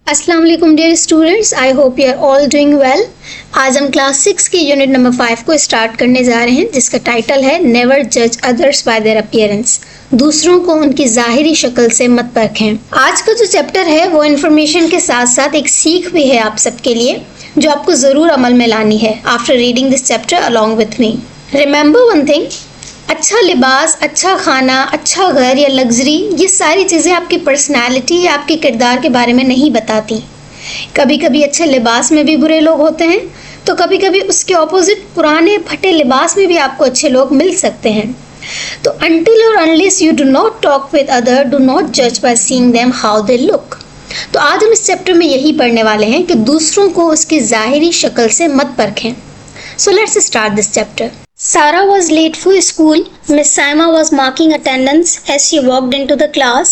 अस्सलाम वालेकुम dear students, I hope you are all doing well. आज हम क्लास 6 की यूनिट नंबर 5 को स्टार्ट करने जा रहे हैं, जिसका टाइटल है नेवर जज अदर्स बाय देयर अपीयरेंस। दूसरों को उनकी ज़ाहिरी शक्ल से मत परखें। आज का जो चैप्टर है वो इन्फॉर्मेशन के साथ साथ एक सीख भी है आप सबके लिए, जो आपको ज़रूर अमल में लानी है after reading this chapter along with me. Remember one thing, अच्छा लिबास, अच्छा खाना, अच्छा घर या लग्जरी, ये सारी चीज़ें आपकी पर्सनालिटी या आपके किरदार के बारे में नहीं बताती। कभी कभी अच्छे लिबास में भी बुरे लोग होते हैं, तो कभी कभी उसके ऑपोजिट पुराने फटे लिबास में भी आपको अच्छे लोग मिल सकते हैं। तो until or unless you do not talk with other, do not judge by seeing them how they look। तो आज हम इस चैप्टर में यही पढ़ने वाले हैं कि दूसरों को उसकी ज़ाहिरी शक्ल से मत परखें। So let's start this chapter. Sarah was late for school. Miss Saima was marking attendance as she walked into the class.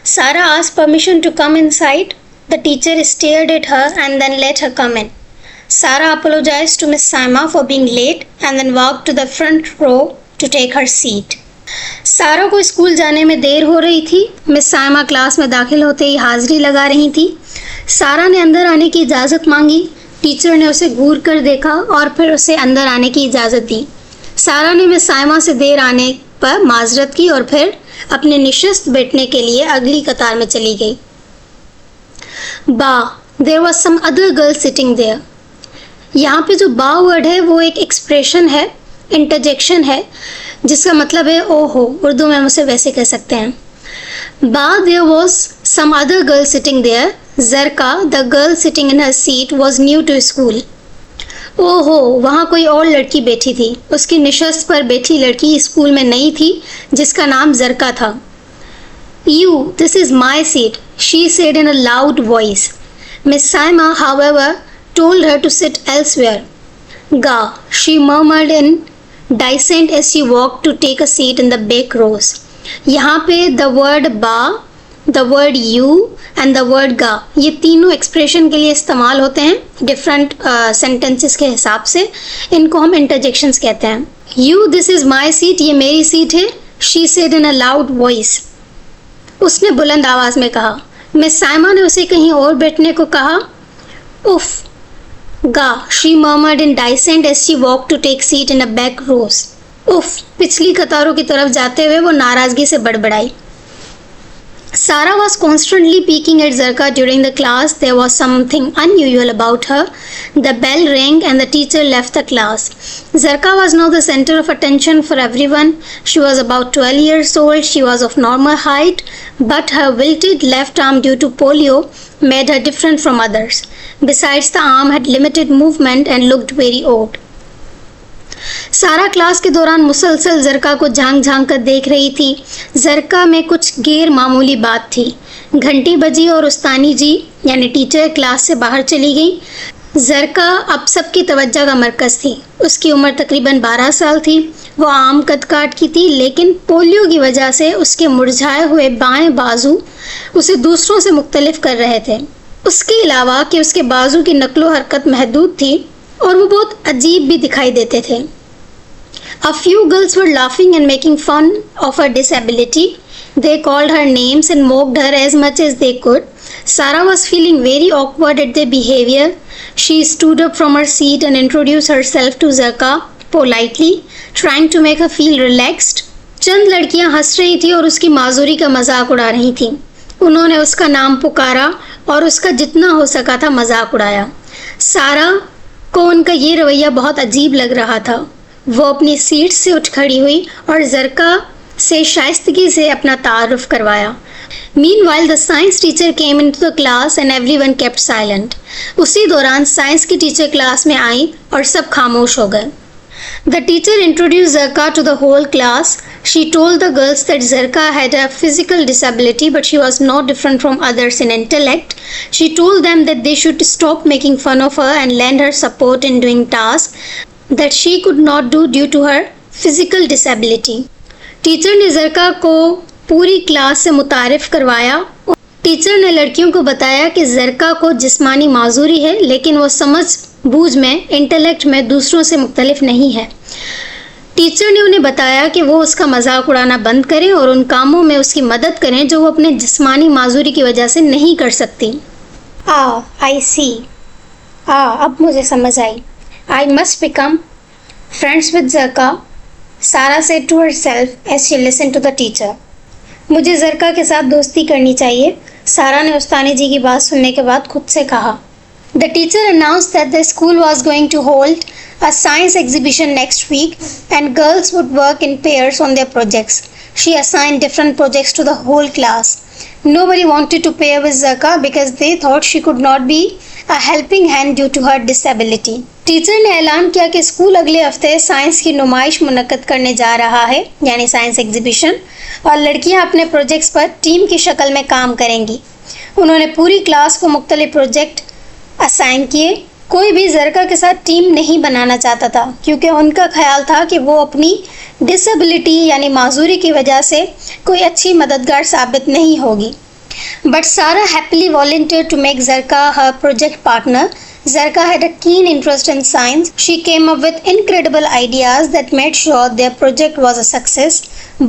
Sarah asked permission to come inside. The teacher stared at her and then let her come in. Sarah apologized to Miss Saima for being late and then walked to the front row to take her seat. सारा को school जाने में देर हो रही थी। Miss Saima class में दाखिल होते ही हाजिरी लगा रही थी। सारा ने अंदर आने की इजाज़त मांगी। टीचर ने उसे घूर कर देखा और फिर उसे अंदर आने की इजाज़त दी। सारा ने मिस साइमा से देर आने पर माजरत की और फिर अपने निशस्त बैठने के लिए अगली कतार में चली गई। बा, there was some other girl sitting there. यहाँ पे जो बा वर्ड है वो एक एक्सप्रेशन है, इंटरजेक्शन है, जिसका मतलब है ओहो। उर्दू में हम उसे वैसे कह सकते हैं। बा, there was some other girl sitting there. Zarka, the girl sitting in her seat was new to school. ओहो, वहाँ कोई और लड़की बैठी थी। उसकी निशस्त पर बैठी लड़की स्कूल में नई थी, जिसका नाम जरका था। You, this is my seat, she said in a loud voice. Miss Saima, however, told her to sit elsewhere. Ga, she murmured in dissent as she walked to take a seat in the back rows. यहाँ पे the word ba, the word you and the word ga, ये तीनों expression के लिए इस्तेमाल होते हैं different sentences के हिसाब से। इनको हम इंटरजेक्शंस कहते हैं। You, this is my seat, ये मेरी सीट है। She said in a loud voice, उसने बुलंद आवाज़ में कहा। मिस साइमा ने उसे कहीं और बैठने को कहा। उफ, Ga, she murmured in dissent as she walked to take seat in a back rows. उफ, पिछली कतारों की तरफ जाते हुए वो नाराजगी से बड़बड़ाई। Sarah was constantly peeking at Zarka during the class. There was something unusual about her. The bell rang and the teacher left the class. Zarka was now the center of attention for everyone. She was about 12 years old. She was of normal height, but her wilted left arm due to polio made her different from others. Besides, the arm had limited movement and looked very odd. सारा class के दौरान मुसलसल जरका को झांक झांक कर देख रही थी। जरका में कुछ गैर मामूली बात थी। घंटी बजी और उस्तानी जी यानी टीचर क्लास से बाहर चली गई। जरका अब सबकी तवज्जो का मरकज़ थी। उसकी उम्र तकरीबन 12 साल थी। वो आम कद काट की थी, लेकिन पोलियो की वजह से उसके मुरझाए हुए बाएं बाजू उसे दूसरों से मुख्तलिफ कर रहे थे। उसके अलावा कि उसके बाजू की नकलो हरकत महदूद थी और वो बहुत अजीब भी दिखाई देते थे। A few girls were laughing and making fun of her disability. They called her names and mocked her as much as they could. Sarah was feeling very awkward at their behavior. She stood up from her seat and introduced herself to Zarka politely, trying to make her feel relaxed. चंद लड़कियां हंस रही थी और उसकी माजूरी का मजाक उड़ा रही थीं। उन्होंने उसका नाम पुकारा और उसका जितना हो सका था मजाक उड़ाया। सारा को उनका ये रवैया बहुत अजीब लग रहा था। वो अपनी सीट से उठ खड़ी हुई और जरका से शाइस्तगी से अपना तारुफ करवाया। Meanwhile, the science teacher came into the class and everyone kept silent. उसी दौरान साइंस की टीचर क्लास में आई और सब खामोश हो गए। The teacher introduced Zarka to the whole class. She told the girls that Zarka had a physical disability, but she was not different from others in intellect. She told them that they should stop making fun of her and lend her support in doing tasks that she could not do due to her physical disability. Teacher ने जरका को पूरी class से मुतारिफ करवाया। Teacher ने लड़कियों को बताया कि जरका को जिस्मानी माजूरी है, लेकिन वो समझ बूझ में, इंटेलेक्ट में दूसरों से मुख्तलिफ नहीं है। टीचर ने उन्हें बताया कि वो उसका मजाक उड़ाना बंद करें और उन कामों में उसकी मदद करें जो वो अपने जिस्मानी माजूरी की वजह से नहीं कर सकती। आई सी। अब मुझे समझ आई। I must become friends with Zarka, Sara said to herself as she listen to the teacher. मुझे ज़रका के साथ दोस्ती करनी चाहिए, सारा ने उस्तानी जी की बात सुनने के बाद खुद से कहा। The teacher announced that the school was going to hold a science exhibition next week and girls would work in pairs on their projects. She assigned different projects to the whole class. Nobody wanted to pair with Zarka because they thought she could not be a helping hand due to her disability. Teacher ने ऐलान किया कि school अगले हफ्ते science की नुमाइश मुनक्कद करने जा रहा है, यानी साइंस एग्जीबिशन, और लड़कियां अपने प्रोजेक्ट्स पर टीम की शक्ल में काम करेंगी। उन्होंने पूरी क्लास को मुख्तलिफ प्रोजेक्ट असाइन किए। कोई भी ज़रका के साथ टीम नहीं बनाना चाहता था क्योंकि उनका ख्याल था कि वो अपनी डिसेबिलिटी यानी माजूरी की वजह से कोई अच्छी मददगार साबित नहीं होगी। बट सारा happily volunteered to make Zarka her project partner. Zarka had a keen interest in science. She came up with incredible ideas that made sure their project was a success.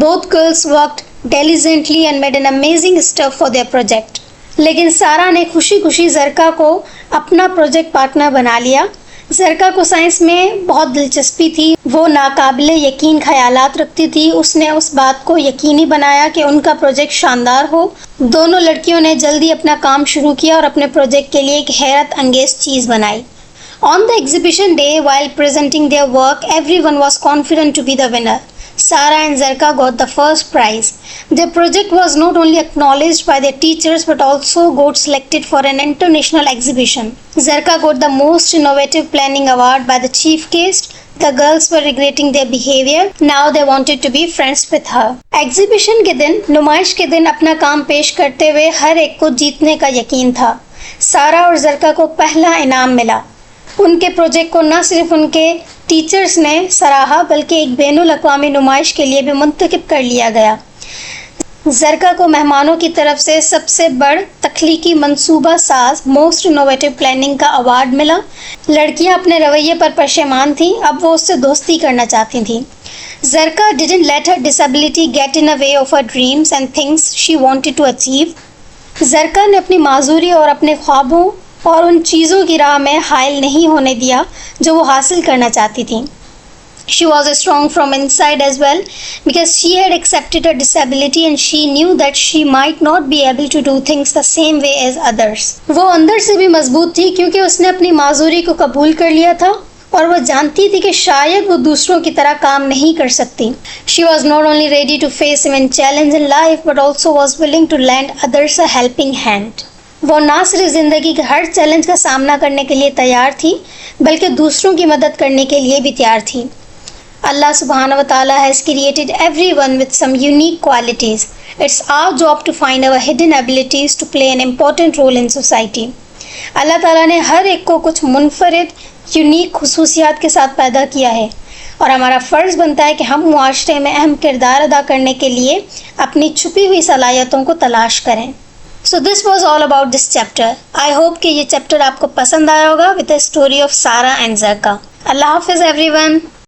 Both girls worked diligently and made an amazing stuff for their project. लेकिन सारा ने खुशी खुशी ज़रका को अपना project partner बना लिया। ज़रका को साइंस में बहुत दिलचस्पी थी, वो नाकाबिले यकीन ख्यालात रखती थी। उसने उस बात को यकीनी बनाया कि उनका प्रोजेक्ट शानदार हो। दोनों लड़कियों ने जल्दी अपना काम शुरू किया और अपने प्रोजेक्ट के लिए एक हैरत अंगेज चीज़ बनाई। On the exhibition day, while presenting their work, everyone was confident to be the winner. Sarah and Zarka got the first prize. Their project was not only acknowledged by their teachers but also got selected for an international exhibition. Zarka got the most innovative planning award by the chief guest. The girls were regretting their behavior. Now they wanted to be friends with her. Exhibition के दिन, नुमाइश के दिन अपना काम पेश करते हुए हर एक को जीतने का यकीन था। सारा और ज़रका को पहला इनाम मिला। उनके प्रोजेक्ट को न सिर्फ उनके टीचर्स ने सराहा बल्कि एक बैनुल अक़वामी नुमाइश के लिए भी मुंतखब कर लिया गया। ज़रका को मेहमानों की तरफ से सबसे बड़ तख्लीकी मंसूबा साज मोस्ट इनोवेटिव प्लानिंग का अवार्ड मिला। लड़कियां अपने रवैये पर परेशान थीं, अब वो उससे दोस्ती करना चाहती थीं। Zarka didn't let her disability get in a way of her dreams and things she wanted to achieve. Zarka ने अपनी माजूरी और अपने ख्वाबों और उन चीज़ों की राह में हाइल नहीं होने दिया जो वो हासिल करना चाहती थी। She was strong from inside as well because she had accepted her disability and she knew that she might not be able to do things the same way as others. वो अंदर से भी मजबूत थी क्योंकि उसने अपनी माजूरी को कबूल कर लिया था और वो जानती थी कि शायद वो दूसरों की तरह काम नहीं कर सकती। She was not only ready to face even challenge in life but also was willing to lend others a helping hand. वो ना सिर्फ ज़िंदगी के हर चैलेंज का सामना करने के लिए तैयार थी बल्कि दूसरों की मदद करने के लिए भी तैयार थी। Allah subhanahu wa ta'ala has created everyone with some unique qualities. It's our job to find our hidden abilities to play an important role in society. अल्लाह ताला ने हर एक को कुछ मुनफरिद यूनिक खुसूसियात के साथ पैदा किया है और हमारा फ़र्ज़ बनता है कि हम मुआशरे में अहम किरदार अदा करने के लिए अपनी छुपी हुई सलाहियतों को तलाश करें। So this was all about this chapter. I hope कि ये चैप्टर आपको पसंद आया होगा with the story of Sarah and Zarka. Allah Hafiz everyone.